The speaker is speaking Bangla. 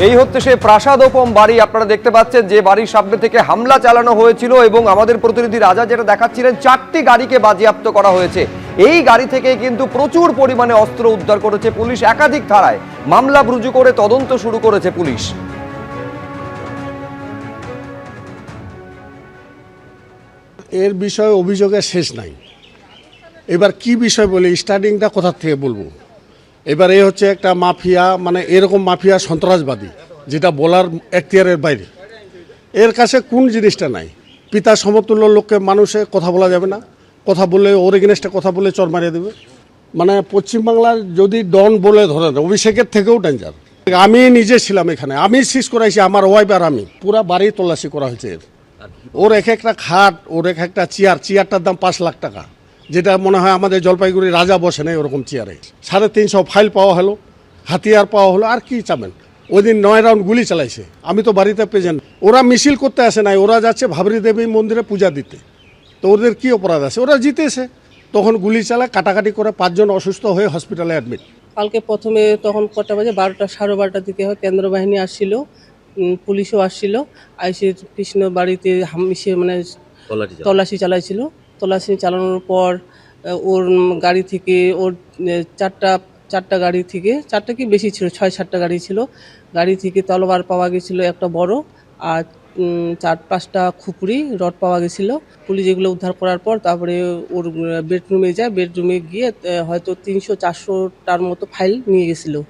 এই হচ্ছে সেই প্রাসাদোপম বাড়ি, আপনারা দেখতে পাচ্ছেন যে বাড়ির সামনে থেকে হামলা চালানো হয়েছিল এবং আমাদের প্রতিনিধি রাজা যেটা দেখাচ্ছিলেন, 4টি গাড়িকে বাজেয়াপ্ত করা হয়েছে। এই গাড়ি থেকে কিন্তু প্রচুর পরিমাণে অস্ত্র উদ্ধার করেছে পুলিশ। একাধিক ধারায় মামলা রুজু করে তদন্ত শুরু করেছে পুলিশ। এর বিষয়ে অভিযোগের শেষ নাই। এবার কি বিষয় বলে স্টার্টিংটা কোথা থেকে বলবো। এবার এ হচ্ছে একটা মাফিয়া, মানে এরকম মাফিয়া সন্ত্রাসবাদী, যেটা বলার এখতিয়ারের বাইরে। এর কাছে কোন জিনিসটা নাই। পিতা সমতুল্য লোককে মানুষে কথা বলা যাবে না, কথা বললে ওর এগেনস্টে কথা বলে চর মারিয়ে দেবে। মানে পশ্চিমবাংলার যদি ডন বলে ধরেন, অভিষেকের থেকেও ডেঞ্জার। আমি নিজে ছিলাম এখানে, আমি সিজ করাইছি, আমার ওয়াইফ আর আমি। পুরা বাড়ি তল্লাশি করা হয়েছে এর। ওর এক একটা খাট, ওর এক একটা চেয়ারটার দাম 5 লাখ টাকা, যেটা মনে হয় আমাদের জলপাইগুড়ি রাজা বসে নেই ওরকম চেয়ারে। 350 ফাইল পাওয়া হলো, হাতিয়ার পাওয়া হলো। আর কি চাবেন? ওই দিন 9 রাউন্ড গুলি চালাইছে, আমি তো বাড়িতে প্রেজেন্ট। ওরা মিছিল করতে আসে নাই, ওরা যাচ্ছে ভাবরি দেবী মন্দিরে পূজা দিতে। তো ওদের কি অপরাধ আছে? ওরা জিতেছে, তখন গুলি চালায়, কাটাকাটি করে 5 জন অসুস্থ হয়ে হসপিটালে অ্যাডমিট। কালকে প্রথমে তখন কটা বাজে 12টা 12:30 দিকে হয় কেন্দ্র বাহিনী আসছিল, পুলিশও আসছিল। আইসে কৃষ্ণ বাড়িতে মানে তল্লাশি চালাইছিল। তল্লাশি চালানোর পর ওর গাড়ি থেকে ওর চারটা গাড়ি থেকে, চারটা কি বেশি ছিল, 6-7টা গাড়ি ছিল। গাড়ি থেকে তলোয়ার পাওয়া গেছিলো একটা বড়, আর 4-5টা খুপড়ি রড পাওয়া গেছিলো। পুলিশ এগুলো উদ্ধার করার পর তারপরে ওর বেডরুমে যায়। বেডরুমে গিয়ে হয়তো 300-400টার মতো ফাইল নিয়ে গেছিলো।